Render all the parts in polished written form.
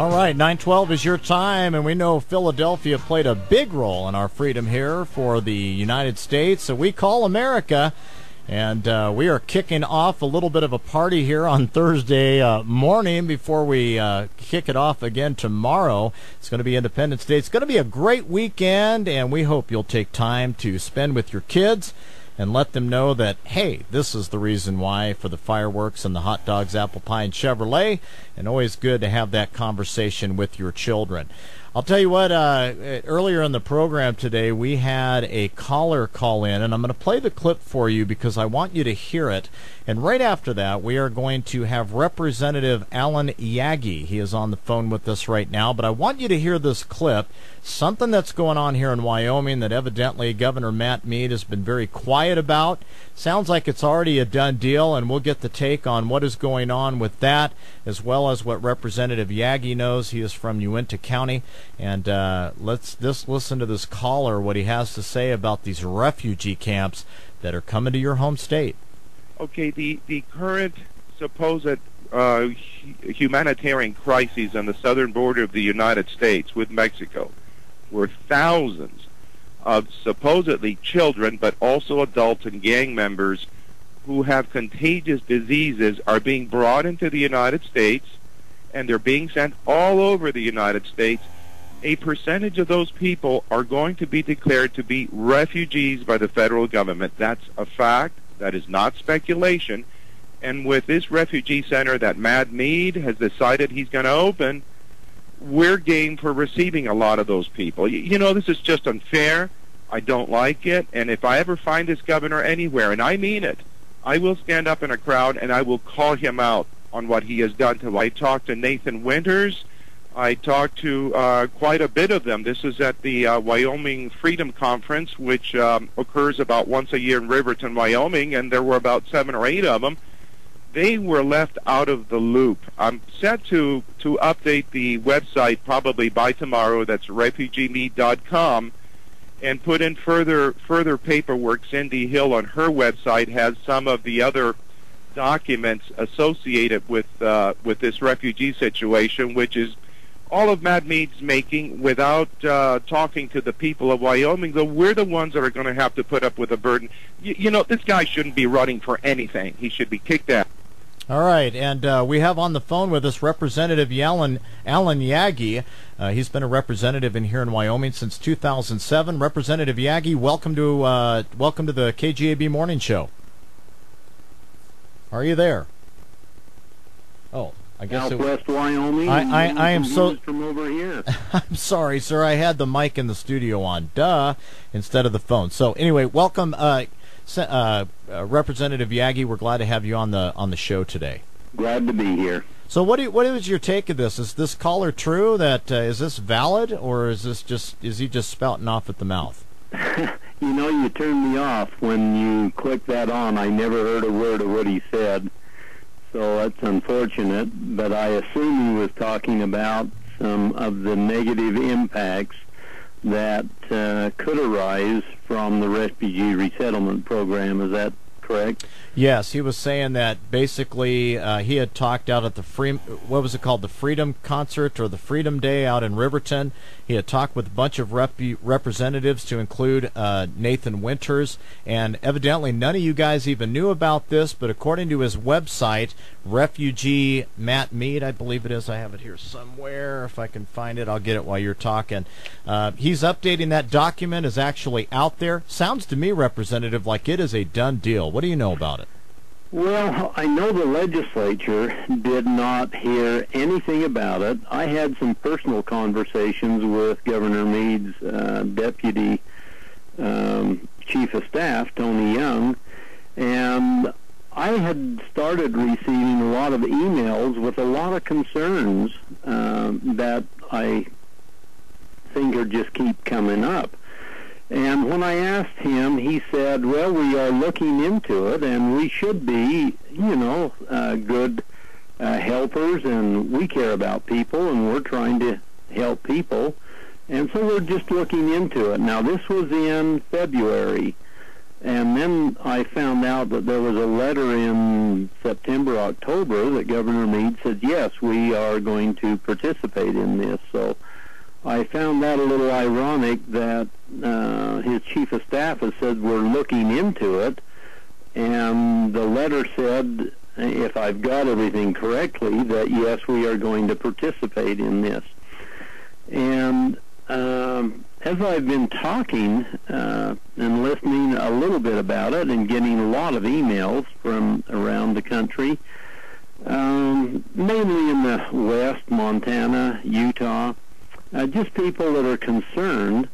All right, 9:12 is your time, and we know Philadelphia played a big role in our freedom here for the United States. So we call America, and we are kicking off a little bit of a party here on Thursday morning before we kick it off again tomorrow. It's going to be Independence Day. It's going to be a great weekend, and we hope you'll take time to spend with your kids and let them know that, hey, this is the reason why for the fireworks and the hot dogs, apple pie, and Chevrolet, and always good to have that conversation with your children. I'll tell you what, earlier in the program today, we had a caller call in, and I'm going to play the clip for you because I want you to hear it. And right after that, we are going to have Representative Alan Yagi. He is on the phone with us right now, but I want you to hear this clip, something that's going on here in Wyoming that evidently Governor Matt Mead has been very quiet about. Sounds like it's already a done deal, and we'll get the take on what is going on with that, as well as what Representative Yagi knows. He is from Uinta County. And let's just listen to this caller, what he has to say about these refugee camps that are coming to your home state. Okay, the current supposed humanitarian crises on the southern border of the United States with Mexico, where thousands of supposedly children, but also adults and gang members who have contagious diseases are being brought into the United States, and they're being sent all over the United States. A percentage of those people are going to be declared to be refugees by the federal government. That's a fact. That is not speculation. And with this refugee center that Matt Mead has decided he's going to open, we're game for receiving a lot of those people. You know, this is just unfair. I don't like it. And if I ever find this governor anywhere, and I mean it, I will stand up in a crowd and I will call him out on what he has done to. I talked to Nathan Winters. I talked to quite a bit of them. This is at the Wyoming Freedom Conference, which occurs about once a year in Riverton, Wyoming, and there were about 7 or 8 of them. They were left out of the loop. I'm set to update the website probably by tomorrow. That's refugeemeet.com, and put in further paperwork. Cindy Hill on her website has some of the other documents associated with this refugee situation, which is all of Matt Mead's making without talking to the people of Wyoming. Though we're the ones that are going to have to put up with a burden. You know, this guy shouldn't be running for anything. He should be kicked out. All right, and we have on the phone with us Representative Alan Yagi. He's been a representative here in Wyoming since 2007. Representative Yagi, welcome to the KGAB Morning Show. Are you there? Oh, I guess Southwest Wyoming. I am so from over here. I'm sorry, sir. I had the mic in the studio on, instead of the phone. So anyway, welcome, Representative Yagi. We're glad to have you on the show today. Glad to be here. So what is your take of this? Is this caller true? That is this valid, or is he just spouting off at the mouth? You know, you turned me off when you clicked that on. I never heard a word of what he said. So that's unfortunate, but I assume he was talking about some of the negative impacts that could arise from the refugee resettlement program. Is that correct? Yes, he was saying that basically he had talked out at the what was it called, the Freedom Concert or the Freedom Day out in Riverton. He had talked with a bunch of representatives to include Nathan Winters, and evidently none of you guys even knew about this, but according to his website, Refugee Matt Mead, I believe it is, I have it here somewhere, if I can find it, I'll get it while you're talking. He's updating that document, is actually out there. Sounds to me, Representative, like it is a done deal. What do you know about it? Well, I know the legislature did not hear anything about it. I had some personal conversations with Governor Mead's deputy chief of staff, Tony Young, and I had started receiving a lot of emails with a lot of concerns that I think are just keep coming up. And when I asked him, he said, well, we are looking into it, and we should be, good helpers, and we care about people, and we're trying to help people. And so we're just looking into it. Now, this was in February. And then I found out that there was a letter in September, October that Governor Meade said, yes, we are going to participate in this. So I found that a little ironic that his chief of staff has said we're looking into it. And the letter said, if I've got everything correctly, that yes, we are going to participate in this. And as I've been talking and listening a little bit about it and getting a lot of emails from around the country, mainly in the West, Montana, Utah, just people that are concerned,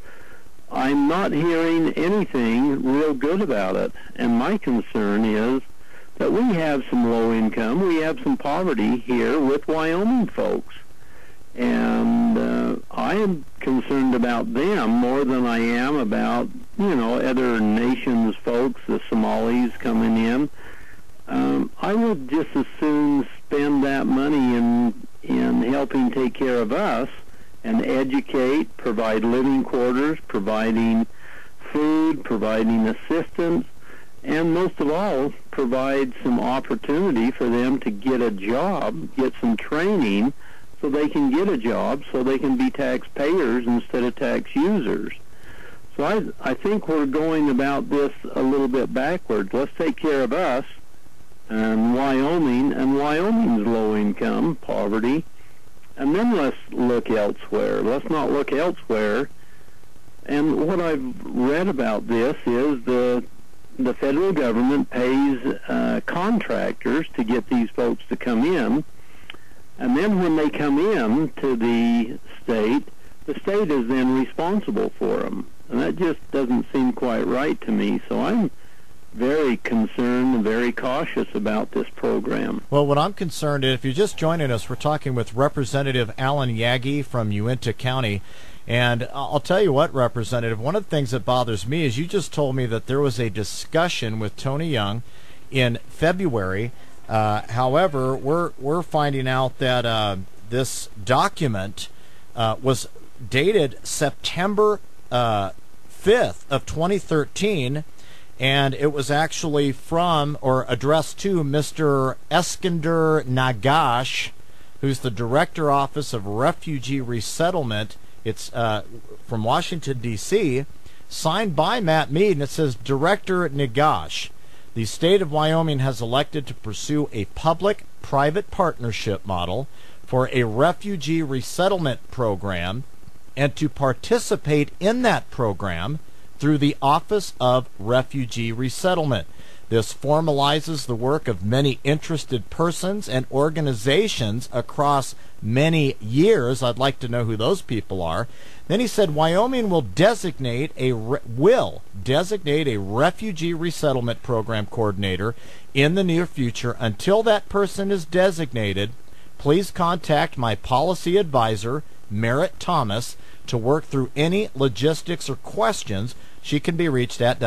I'm not hearing anything real good about it. And my concern is that we have some low income, we have some poverty here with Wyoming folks. And I am concerned about them more than I am about, other nations' folks, the Somalis coming in. I would just as soon spend that money in helping take care of us and educate, provide living quarters, providing food, providing assistance, and most of all, provide some opportunity for them to get a job, get some training, so they can get a job, so they can be taxpayers instead of tax users. So I think we're going about this a little bit backwards. Let's take care of us and Wyoming's low income, poverty, and then let's look elsewhere. Let's not look elsewhere. And what I've read about this is the federal government pays contractors to get these folks to come in. And then when they come in to the state is then responsible for them. And that just doesn't seem quite right to me. So I'm very concerned and very cautious about this program. Well, what I'm concerned, if you're just joining us, we're talking with Representative Alan Yagi from Uintah County. And I'll tell you what, Representative, one of the things that bothers me is you just told me that there was a discussion with Tony Young in February. However, we're finding out that this document was dated September 5th of 2013, and it was actually from or addressed to Mr. Eskinder Nagash, who's the Director Office of Refugee Resettlement. It's from Washington, D.C., signed by Matt Meade, and it says, Director Nagash, the state of Wyoming has elected to pursue a public-private partnership model for a refugee resettlement program and to participate in that program through the Office of Refugee Resettlement. This formalizes the work of many interested persons and organizations across many years. I'd like to know who those people are. Then he said Wyoming will designate a refugee resettlement program coordinator in the near future. Until that person is designated, please contact my policy advisor, Merritt Thomas, to work through any logistics or questions. She can be reached at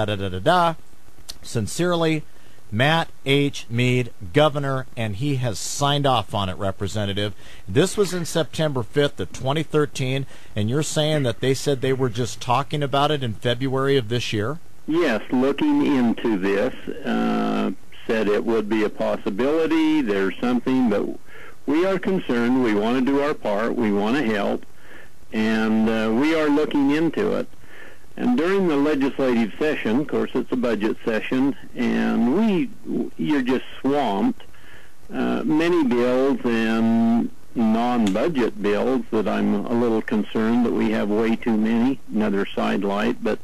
Sincerely, Matt H. Meade, Governor, and he has signed off on it, Representative. This was in September 5th of 2013, and you're saying that they said they were just talking about it in February of this year? Yes, looking into this, said it would be a possibility, there's something, but we are concerned, we want to do our part, we want to help, and we are looking into it. And during the legislative session, of course, it's a budget session, and you're just swamped. Many bills and non-budget bills that I'm a little concerned that we have way too many. Another sidelight, but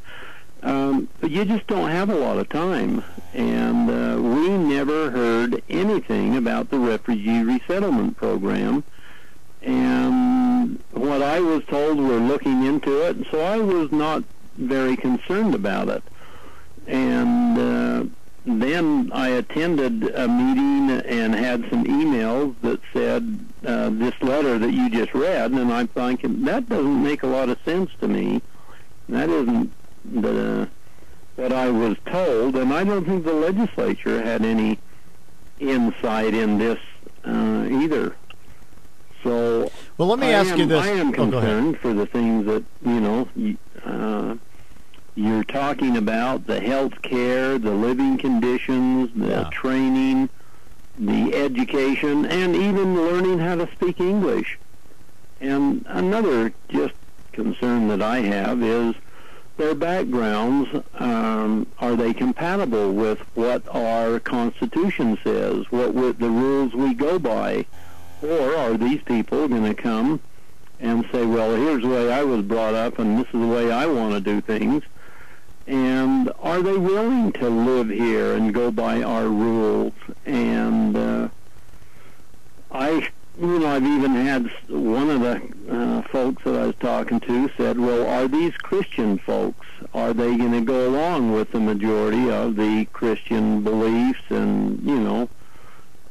you just don't have a lot of time. And we never heard anything about the refugee resettlement program. And what I was told, we're looking into it, and so I was not very concerned about it. And then I attended a meeting and had some emails that said this letter that you just read, and I'm thinking, that doesn't make a lot of sense to me. That isn't what I was told, and I don't think the legislature had any insight in this either. So well, let me ask you this. I am concerned for the things that, You're talking about the health care, the living conditions, the training, the education, and even learning how to speak English. And another just concern that I have is their backgrounds. Are they compatible with what our Constitution says, with the rules we go by? Or are these people going to come and say, well, here's the way I was brought up and this is the way I want to do things? And are they willing to live here and go by our rules? And I've even had one of the folks that I was talking to said, well, are these Christian folks? Are they going to go along with the majority of the Christian beliefs? And,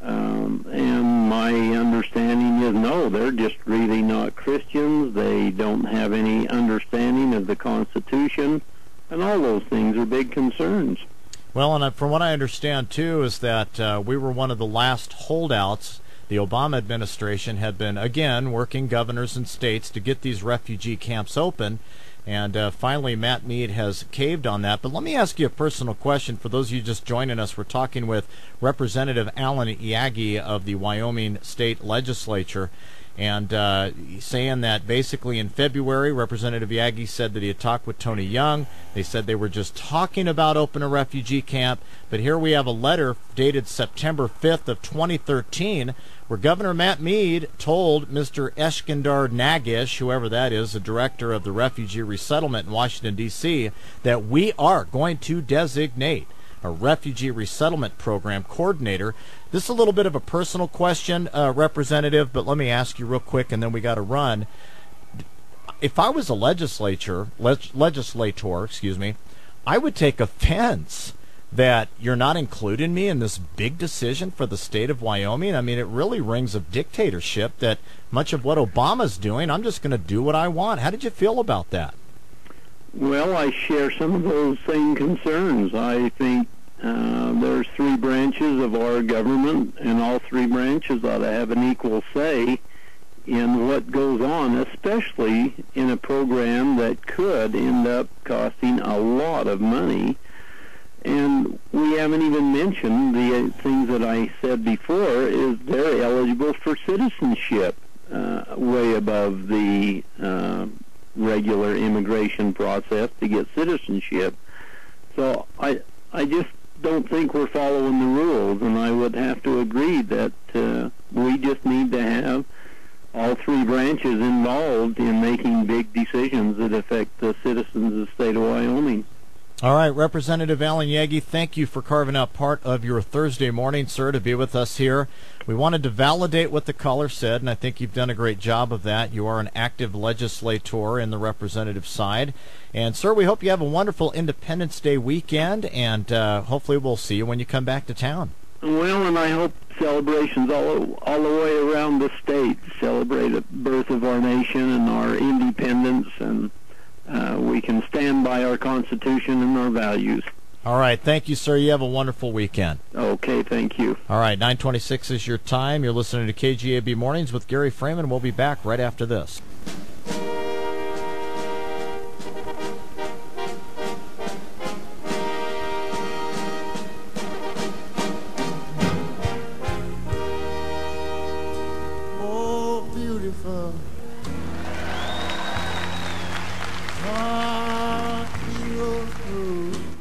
and my understanding is no, they're just really not Christians. They don't have any understanding of the Constitution, and all those things are big concerns. Well, and from what I understand, too, is that we were one of the last holdouts. The Obama administration had been, again, working governors and states to get these refugee camps open, and finally Matt Mead has caved on that. But let me ask you a personal question. For those of you just joining us, we're talking with Representative Alan Yagi of the Wyoming State Legislature, and saying that basically in February, Representative Yagi said that he had talked with Tony Young. They said they were just talking about opening a refugee camp, but here we have a letter dated September 5th of 2013 where Governor Matt Mead told Mr. Eskandar Nagish, whoever that is, the director of the Refugee Resettlement in Washington, D.C., that we are going to designate a refugee resettlement program coordinator. This is a little bit of a personal question, Representative, but let me ask you real quick, and then we got to run. If I was a legislator, I would take offense that you're not including me in this big decision for the state of Wyoming. I mean, it really rings of dictatorship that much of what Obama's doing, I'm just going to do what I want. How did you feel about that? Well, I share some of those same concerns. I think there's three branches of our government, and all three branches ought to have an equal say in what goes on, especially in a program that could end up costing a lot of money. And we haven't even mentioned the things that I said before, is they're eligible for citizenship, way above the regular immigration process to get citizenship. So I just don't think we're following the rules, and I would have to agree that we just need to have all three branches involved in making big decisions that affect the citizens of the state of Wyoming. All right, Representative Alan Yagi, thank you for carving out part of your Thursday morning, sir, to be with us here. We wanted to validate what the caller said, and I think you've done a great job of that. You are an active legislator in the representative side. And, sir, we hope you have a wonderful Independence Day weekend, and hopefully we'll see you when you come back to town. Well, and I hope celebrations all the way around the state celebrate the birth of our nation and our independence, and we can stand by our Constitution and our values. All right. Thank you, sir. You have a wonderful weekend. Okay. Thank you. All right. 9:26 is your time. You're listening to KGAB Mornings with Gary Freeman. We'll be back right after this. Oh, beautiful.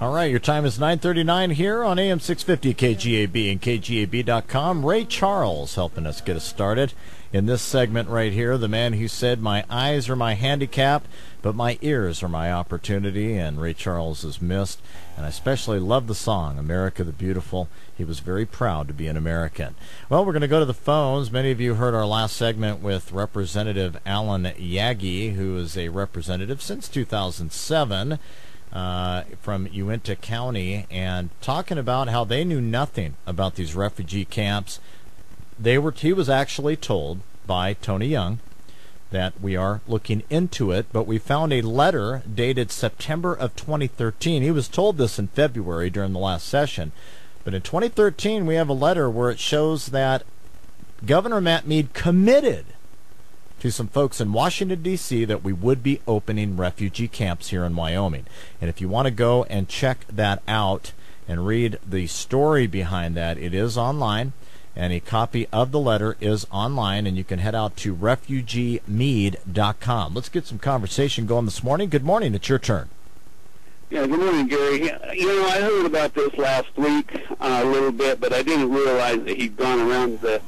All right, your time is 9:39 here on AM 650 KGAB and KGAB.com. Ray Charles helping us get us started in this segment right here. The man who said, "My eyes are my handicap, but my ears are my opportunity." And Ray Charles is missed. And I especially love the song, America the Beautiful. He was very proud to be an American. Well, we're going to go to the phones. Many of you heard our last segment with Representative Alan Yagi, who is a representative since 2007. From Uintah County, and talking about how they knew nothing about these refugee camps. He was actually told by Tony Young that we are looking into it, but we found a letter dated September of 2013. He was told this in February during the last session, but in 2013 we have a letter where it shows that Governor Matt Mead committed to some folks in Washington, D.C. that we would be opening refugee camps here in Wyoming. And if you want to go and check that out and read the story behind that, it is online, and a copy of the letter is online, and you can head out to refugeemead.com. Let's get some conversation going this morning. Good morning. It's your turn. Yeah, good morning, Gary. I heard about this last week a little bit, but I didn't realize that he'd gone around the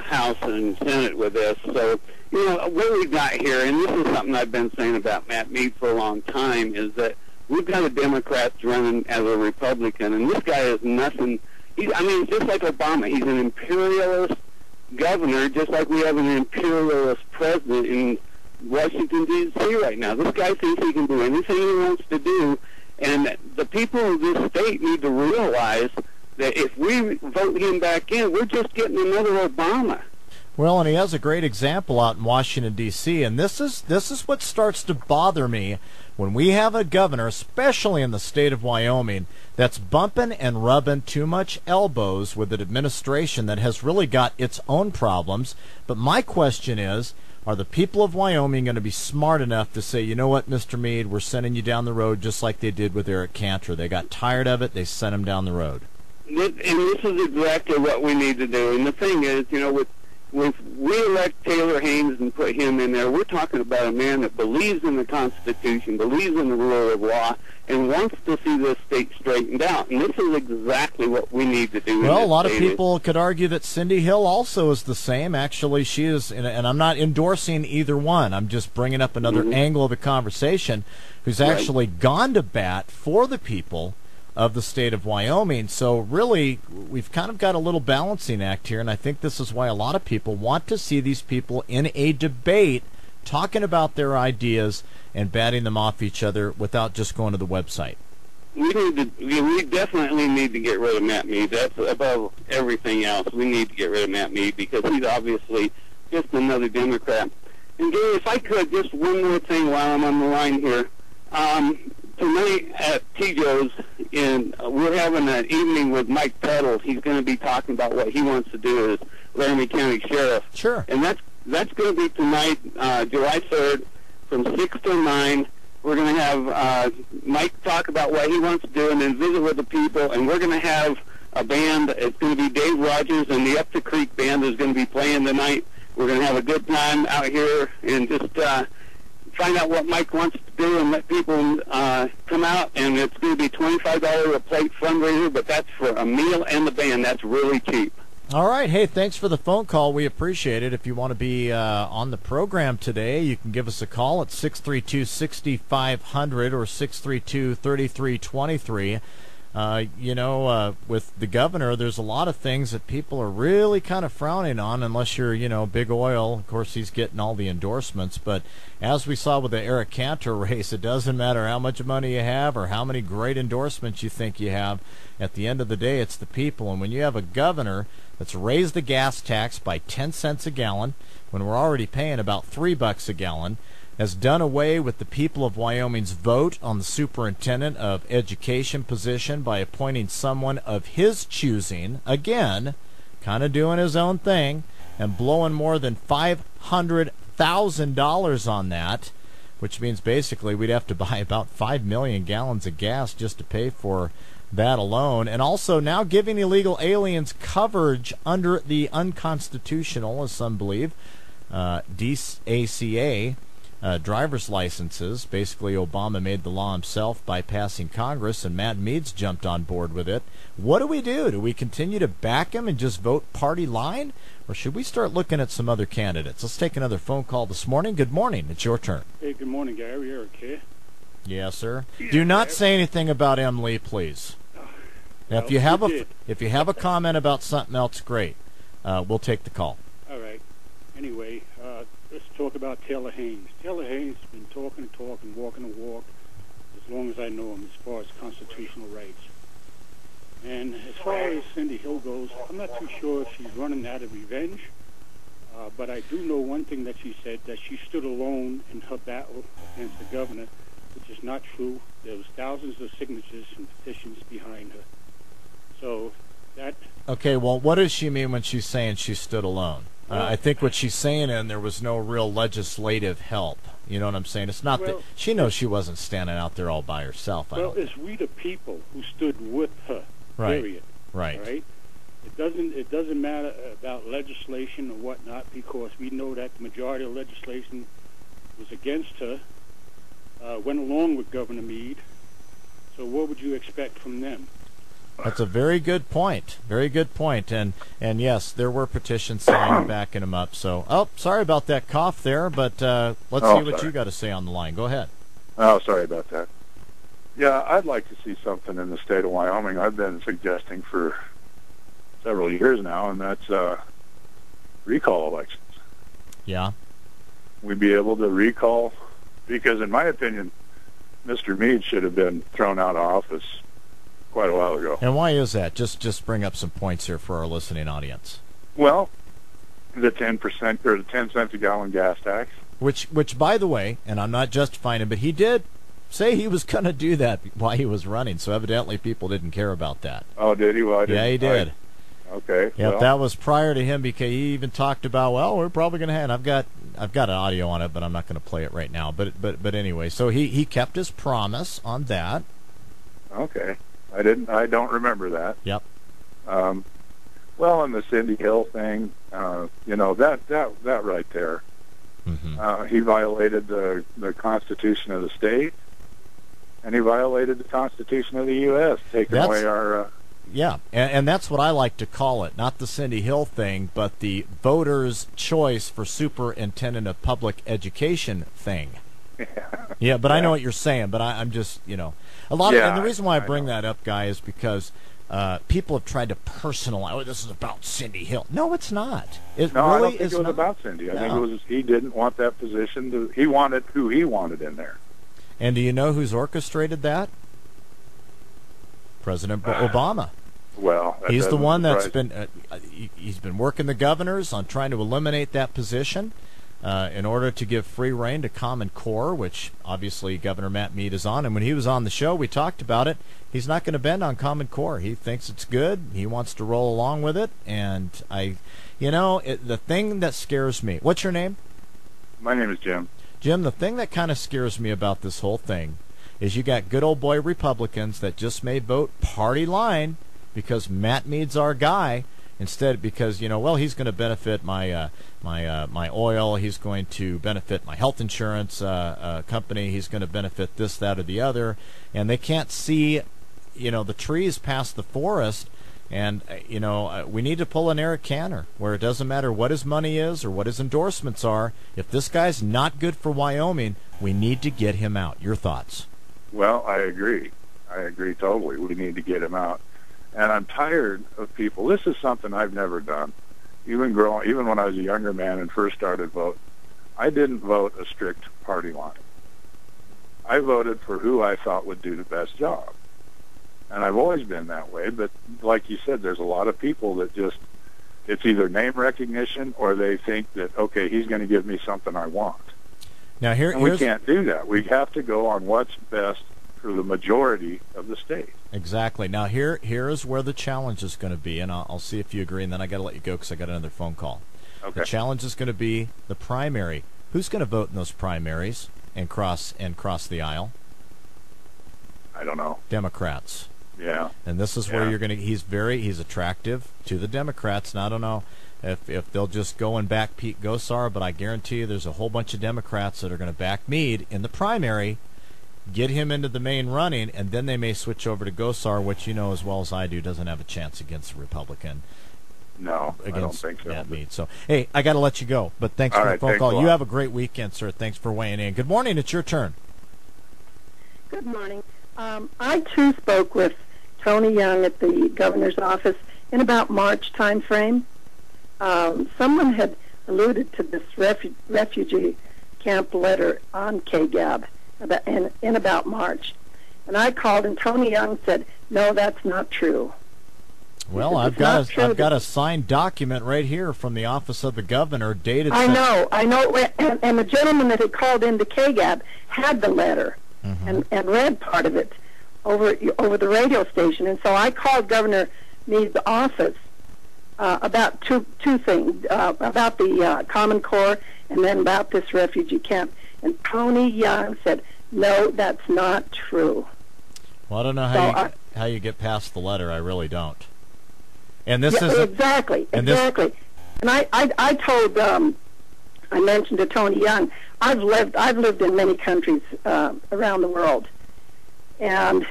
House and Senate with this. So, what we've got here, and this is something I've been saying about Matt Mead for a long time, is that we've got a Democrat running as a Republican, and this guy is nothing. He's just like Obama. He's an imperialist governor, just like we have an imperialist president in Washington, D.C. right now. This guy thinks he can do anything he wants to do, and the people of this state need to realize that if we vote him back in, we're just getting another Obama. Well, and he has a great example out in Washington, D.C., and this is what starts to bother me when we have a governor, especially in the state of Wyoming, that's bumping and rubbing too much elbows with an administration that has really got its own problems. But my question is, are the people of Wyoming going to be smart enough to say, you know what, Mr. Mead, we're sending you down the road just like they did with Eric Cantor? They got tired of it. They sent him down the road. And this is exactly what we need to do. And the thing is, if we elect Taylor Haynes and put him in there, we're talking about a man that believes in the Constitution, believes in the rule of law, and wants to see this state straightened out. And this is exactly what we need to do. Well, a lot of people could argue that Cindy Hill also is the same. Actually, she is, and I'm not endorsing either one. I'm just bringing up another angle of the conversation, who's actually gone to bat for the people of the state of Wyoming. So really, we've kind of got a little balancing act here, and I think this is why a lot of people want to see these people in a debate talking about their ideas and batting them off each other without just going to the website. We definitely need to get rid of Matt Mead. That's above everything else. We need to get rid of Matt Mead because he's obviously just another Democrat. And Gary, if I could, just one more thing while I'm on the line here. Tonight at T-Joe's, we're having an evening with Mike Tuttle. He's going to be talking about what he wants to do as Laramie County Sheriff. Sure. And that's going to be tonight, July 3rd, from 6 to 9. We're going to have Mike talk about what he wants to do and then visit with the people. And we're going to have a band. It's going to be Dave Rogers and the Up the Creek Band is going to be playing tonight. We're going to have a good time out here and just find out what Mike wants to do and let people come out, and it's going to be $25 a plate fundraiser, but that's for a meal and the band. That's really cheap. All right. Hey, thanks for the phone call. We appreciate it. If you want to be on the program today, you can give us a call at 632-6500 or 632-3323. With the governor, there's a lot of things that people are really kind of frowning on, unless you're, big oil. Of course, he's getting all the endorsements. But as we saw with the Eric Cantor race, it doesn't matter how much money you have or how many great endorsements you think you have. At the end of the day, it's the people. And when you have a governor that's raised the gas tax by 10 cents a gallon, when we're already paying about $3 a gallon, has done away with the people of Wyoming's vote on the superintendent of education position by appointing someone of his choosing, again, kind of doing his own thing, and blowing more than $500,000 on that, which means basically we'd have to buy about 5 million gallons of gas just to pay for that alone. And also now giving illegal aliens coverage under the unconstitutional, as some believe, DACA, driver's licenses. Basically, Obama made the law himself by passing Congress, and Matt Mead's jumped on board with it. What do we do? Do we continue to back him and just vote party line? Or should we start looking at some other candidates? Let's take another phone call this morning. Good morning. It's your turn. Hey, good morning, Gary. Eric here. Yes, sir. Do not say anything about M. Lee, please. Now, if you have a comment about something else, great. We'll take the call. All right. Anyway, let's talk about Taylor Haynes. Taylor Haynes has been talking and talking, walking the walk, as long as I know him, as far as constitutional rights. And as far as Cindy Hill goes, I'm not too sure if she's running out of revenge, but I do know one thing that she said, that she stood alone in her battle against the governor, which is not true. There was thousands of signatures and petitions behind her. So that... Okay, well, what does she mean when she's saying she stood alone? I think what she's saying, and there was no real legislative help. You know what I'm saying? It's not that she knows she wasn't standing out there all by herself. Well, it's we the people who stood with her. Right. Period. Right. Right. It doesn't matter about legislation or whatnot, because we know that the majority of legislation was against her. Went along with Governor Meade. So what would you expect from them? That's a very good point. Very good point. And yes, there were petitions signed backing him up. So, sorry about that cough there, but let's see what you got to say on the line. Go ahead. Oh, sorry about that. Yeah, I'd like to see something in the state of Wyoming. I've been suggesting for several years now, and that's recall elections. Yeah. We'd be able to recall, because in my opinion, Mr. Meade should have been thrown out of office quite a while ago. And why is that? Just bring up some points here for our listening audience. Well, the 10% or the 10 cents a gallon gas tax. Which, by the way, and I'm not justifying him, but he did say he was going to do that while he was running. So evidently people didn't care about that. Oh, did he? Well, I didn't. Yeah, he did. Okay. Yeah, well, that was prior to him, because he even talked about, well, we're probably going to have. And I've got an audio on it, but I'm not going to play it right now. But anyway, so he kept his promise on that. Okay. I don't remember that. Yep. Well, and the Cindy Hill thing, that right there. Mm-hmm. He violated the Constitution of the state, and he violated the Constitution of the U.S., taking away our... Yeah, and that's what I like to call it, not the Cindy Hill thing, but the voters' choice for superintendent of public education thing. Yeah, but I know what you're saying, but I'm just, a lot of, and the reason why I bring that up, Guy, is because people have tried to personalize, oh, this is about Cindy Hill. No, it's not. It no, really I don't think is it was not. about Cindy. I think it was he didn't want that position. He wanted who he wanted in there. And do you know who's orchestrated that? President Obama. Well, he's the one that's been he's been working the governors on trying to eliminate that position in order to give free rein to Common Core, which obviously Governor Matt Meade is on. And when he was on the show, we talked about it. He's not going to bend on Common Core. He thinks it's good. He wants to roll along with it. And the thing that scares me. What's your name? My name is Jim. Jim, the thing that kind of scares me about this whole thing is you got good old boy Republicans that just may vote party line because Matt Meade's our guy, instead because he's going to benefit my my oil, he's going to benefit my health insurance company, he's going to benefit this, that, or the other, and they can't see the trees past the forest. And we need to pull an Eric Cantor, where it doesn't matter what his money is or what his endorsements are. If this guy's not good for Wyoming, we need to get him out. Your thoughts? Well, I agree totally. We need to get him out. And I'm tired of people. This is something I've never done. Even when I was a younger man and first started voting, I didn't vote a strict party line. I voted for who I thought would do the best job. And I've always been that way, but like you said, there's a lot of people that it's either name recognition or they think that, okay, he's going to give me something I want. Now we can't do that. We have to go on what's best for the majority of the state. Exactly. Now here is where the challenge is going to be, and I'll see if you agree, and then I got to let you go because I got another phone call. Okay. The challenge is going to be the primary. Who's going to vote in those primaries and cross the aisle? I don't know. Democrats. Yeah. And this is where you're going to. He's attractive to the Democrats. And I don't know if they'll just go and back Pete Gosar, but I guarantee you there's a whole bunch of Democrats that are going to back Meade in the primary, get him into the main running, and then they may switch over to Gosar, which you know as well as I do doesn't have a chance against a Republican. No, against I don't think so. Matt Meade. So, hey, I got to let you go, but thanks for the phone call. You have a great weekend, sir. Thanks for weighing in. Good morning. It's your turn. Good morning. I, too, spoke with Tony Young at the governor's office in about March time frame. Someone had alluded to this refugee camp letter on KGAB in about March. And I called, and Tony Young said, no, that's not true. Well, I've got a signed document right here from the office of the governor, dated. I know, and the gentleman that had called into KGAB had the letter and read part of it over the radio station. And so I called Governor Meade's office about two things, about the Common Core and then about this refugee camp. And Tony Young said, no, that's not true. Well, I don't know how you get past the letter. I really don't. And this is exactly. And I told, I mentioned to Tony Young, I've lived in many countries around the world, and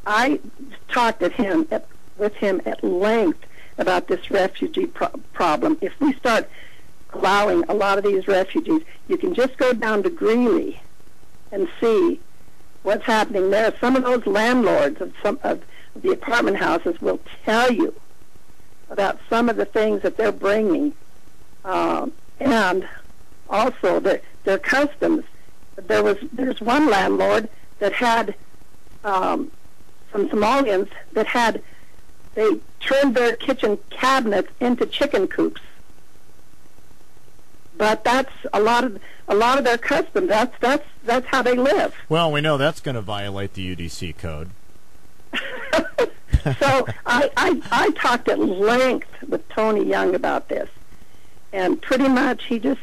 I talked with him at length about this refugee problem. If we start allowing a lot of these refugees, you can just go down to Greeley and see what's happening there. Some of those landlords of some of the apartment houses will tell you about some of the things that they're bringing, and also their customs. There's one landlord that had some Somalians that they turned their kitchen cabinets into chicken coops. But that's a lot of their customs. That's how they live. Well, we know that's going to violate the UDC code. So I talked at length with Tony Young about this, and pretty much he just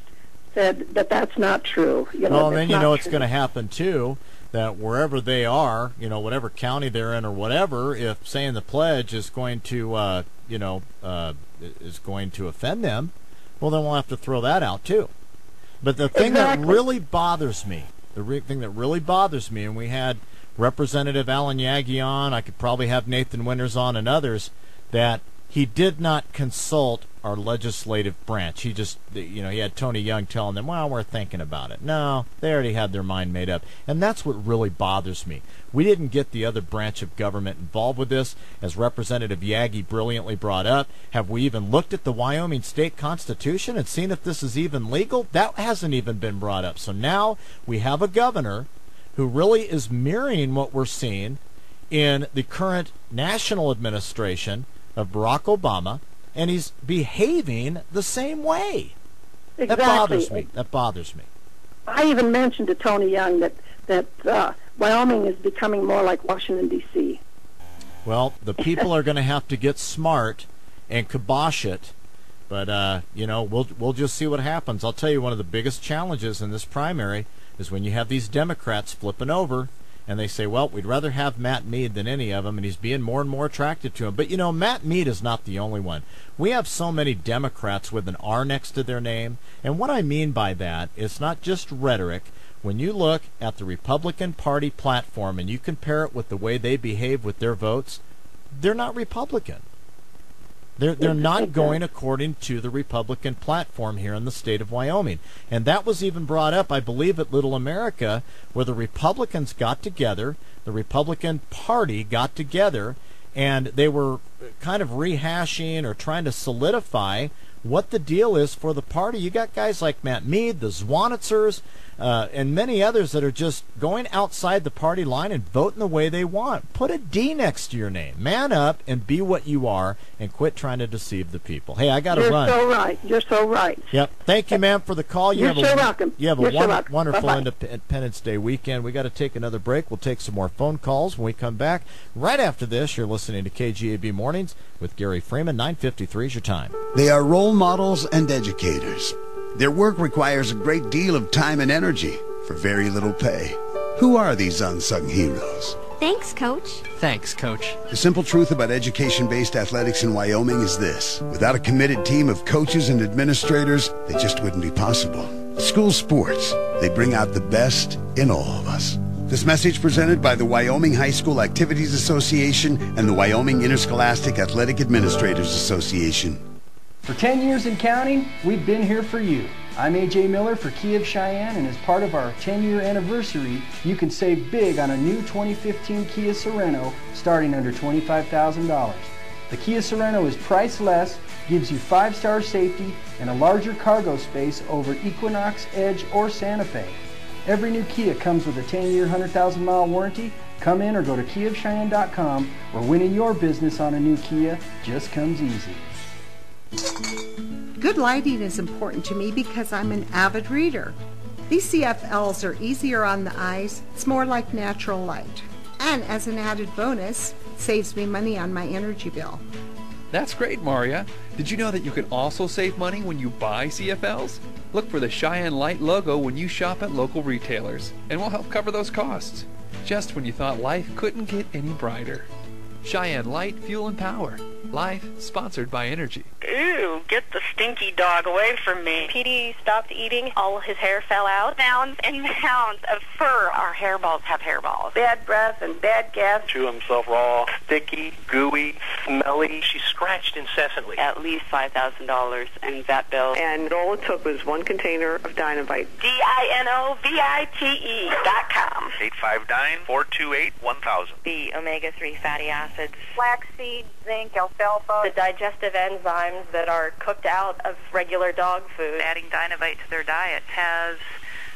said that that's not true. Well, and then you know what's going to happen too, that wherever they are, whatever county they're in or whatever, if saying the pledge is going to, is going to offend them, well, then we'll have to throw that out too. But the thing that really bothers me, and we had Representative Alan Yagi on, I could probably have Nathan Winters on and others, that he did not consult our legislative branch. He just, he had Tony Young telling them, well, we're thinking about it. No, they already had their mind made up. And that's what really bothers me. We didn't get the other branch of government involved with this, as Representative Yagi brilliantly brought up. Have we even looked at the Wyoming state constitution and seen if this is even legal? That hasn't even been brought up. So now we have a governor who really is mirroring what we're seeing in the current national administration of Barack Obama, and he's behaving the same way. Exactly. That bothers me. I even mentioned to Tony Young that Wyoming is becoming more like Washington, D.C. Well, the people are going to have to get smart and kibosh it, but we'll just see what happens. I'll tell you, one of the biggest challenges in this primary is when you have these Democrats flipping over and they say, well, we'd rather have Matt Mead than any of them, and he's being more and more attracted to him. But, Matt Mead is not the only one. We have so many Democrats with an R next to their name, and what I mean by that is not just rhetoric. When you look at the Republican Party platform and you compare it with the way they behave with their votes, they're not Republican. They're not going according to the Republican platform here in the state of Wyoming. And that was even brought up, I believe, at Little America, where the Republicans got together, the Republican Party got together, and they were kind of rehashing or trying to solidify what the deal is for the party. You got guys like Matt Mead, the Zwanitzers, and many others that are just going outside the party line and voting the way they want. Put a D next to your name. Man up and be what you are, and quit trying to deceive the people. Hey, I got to run. You're so right. You're so right. Yep. Thank you, ma'am, for the call. You're so welcome. You have a wonderful Independence Day weekend. We got to take another break. We'll take some more phone calls when we come back. Right after this, you're listening to KGAB Mornings with Gary Freeman. 9:53 is your time. They are role models and educators. Their work requires a great deal of time and energy for very little pay. Who are these unsung heroes? Thanks, Coach. Thanks, Coach. The simple truth about education-based athletics in Wyoming is this. Without a committed team of coaches and administrators, they just wouldn't be possible. School sports, they bring out the best in all of us. This message presented by the Wyoming High School Activities Association and the Wyoming Interscholastic Athletic Administrators Association. For 10 years and counting, we've been here for you. I'm A.J. Miller for Kia of Cheyenne, and as part of our 10-year anniversary, you can save big on a new 2015 Kia Sorento starting under $25,000. The Kia Sorento is priceless, gives you 5-star safety, and a larger cargo space over Equinox, Edge, or Santa Fe. Every new Kia comes with a 10-year, 100,000-mile warranty. Come in or go to KiaofCheyenne.com, where winning your business on a new Kia just comes easy. Good lighting is important to me because I'm an avid reader. These CFLs are easier on the eyes. It's more like natural light. And as an added bonus, it saves me money on my energy bill. That's great, Maria. Did you know that you can also save money when you buy CFLs? Look for the Cheyenne Light logo when you shop at local retailers, and we'll help cover those costs. Just when you thought life couldn't get any brighter. Cheyenne Light, Fuel and Power. Life sponsored by Energy. Ew, get the stinky dog away from me. Petey stopped eating. All his hair fell out. Mounds and mounds of fur. Our hairballs have hairballs. Bad breath and bad gas. Chew himself raw, sticky, gooey, smelly. She scratched incessantly. At least $5,000 in vet bills. And all it took was one container of Dinovite. DINOVITE.com. 859-428-1000. The omega-3 fatty acids. Flaxseed, zinc, alfalfa. The digestive enzymes that are cooked out of regular dog food. Adding Dinovite to their diet has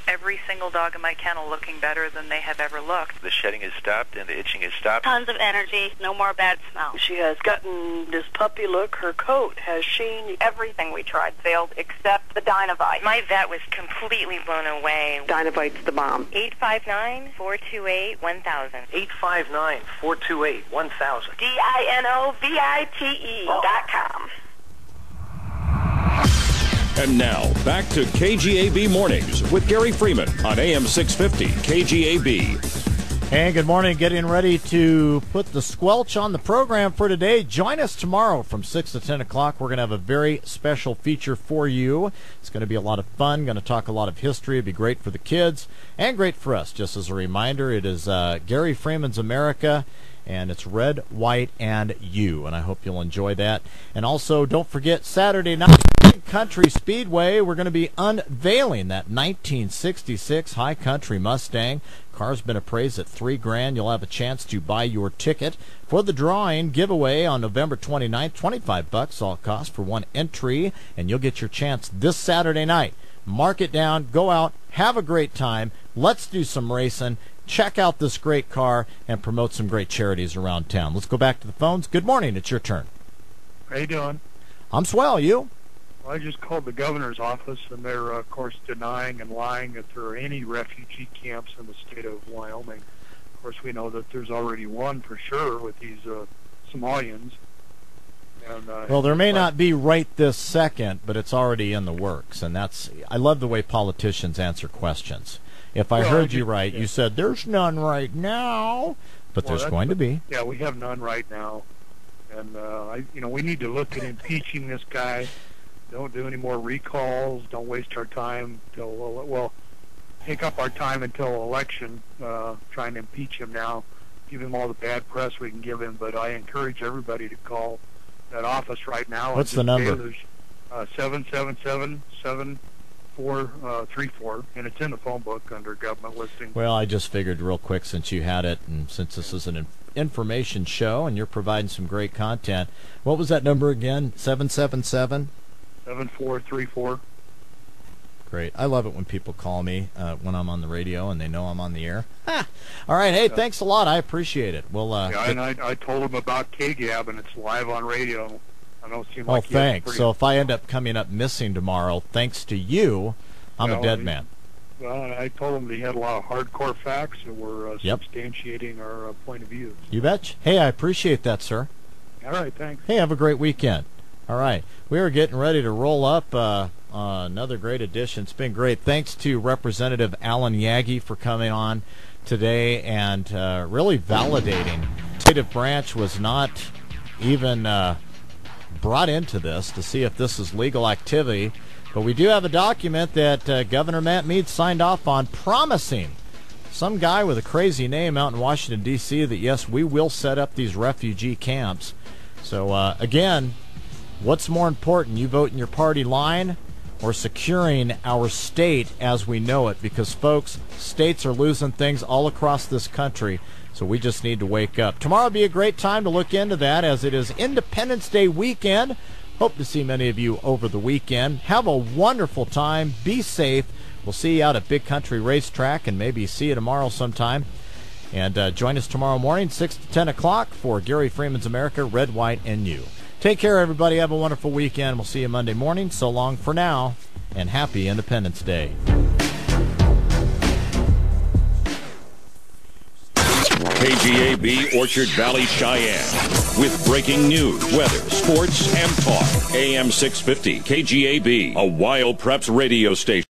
every single dog in my kennel looking better than they have ever looked. The shedding has stopped and the itching has stopped. Tons of energy, no more bad smell. She has gotten this puppy look. Her coat has sheen. Everything we tried failed except the Dinovite. My vet was completely blown away. Dinovite's the bomb. 859-428-1000. 859-428-1000. DINOVITE.com. And now, back to KGAB Mornings with Gary Freeman on AM 650 KGAB. And good morning. Getting ready to put the squelch on the program for today. Join us tomorrow from 6 to 10 o'clock. We're going to have a very special feature for you. It's going to be a lot of fun. Going to talk a lot of history. It'll be great for the kids and great for us. Just as a reminder, it is Gary Freeman's America, and it's Red, White, and You. And I hope you'll enjoy that. And also, don't forget, Saturday night, Country Speedway, we're going to be unveiling that 1966 High Country Mustang. Car's been appraised at $3,000. You'll have a chance to buy your ticket for the drawing giveaway on November 29th. $25 all cost for one entry, and you'll get your chance this Saturday night. Mark it down, go out, have a great time. Let's do some racing. Check out this great car and promote some great charities around town. Let's go back to the phones. Good morning. It's your turn. How you doing? I'm swell. You? Well, I just called the governor's office, and they're, of course, denying and lying that there are any refugee camps in the state of Wyoming. Of course, we know that there's already one for sure with these Somalians. And, well, there may not be right this second, but it's already in the works, and I love the way politicians answer questions. If I heard you right, you said there's none right now, but there's going to be. Yeah, we have none right now, and we need to look at impeaching this guy. Don't do any more recalls. Don't waste our time take up our time until election trying to impeach him now. Give him all the bad press we can give him, but I encourage everybody to call that office right now. What's the number? 777-7434, and it's in the phone book under government listing. Well, I just figured real quick, since you had it, and since this is an information show and you're providing some great content, what was that number again? 777? 7434. Great. I love it when people call me when I'm on the radio and they know I'm on the air. All right. Hey, thanks a lot. I appreciate it. Well, and I told them about KGAB, and it's live on radio. I don't seem like thanks. So if I end up coming up missing tomorrow, thanks to you, I'm a dead man. Well, I told them they had a lot of hardcore facts that were substantiating our point of view. You betcha. Hey, I appreciate that, sir. All right, thanks. Hey, have a great weekend. All right. We are getting ready to roll up another great edition. It's been great. Thanks to Representative Alan Yagi for coming on today and really validating. The executive branch was not even brought into this to see if this is legal activity. But we do have a document that Governor Matt Mead signed off on promising some guy with a crazy name out in Washington, D.C. that, yes, we will set up these refugee camps. So, again, what's more important, you vote in your party line or securing our state as we know it? Because, folks, states are losing things all across this country, so we just need to wake up. Tomorrow will be a great time to look into that as it is Independence Day weekend. Hope to see many of you over the weekend. Have a wonderful time. Be safe. We'll see you out at Big Country Racetrack and maybe see you tomorrow sometime. And join us tomorrow morning, 6 to 10 o'clock for Gary Freeman's America, Red, White, and You. Take care, everybody. Have a wonderful weekend. We'll see you Monday morning. So long for now, and happy Independence Day. KGAB Orchard Valley, Cheyenne. With breaking news, weather, sports, and talk. AM 650 KGAB, a Wild Preps radio station.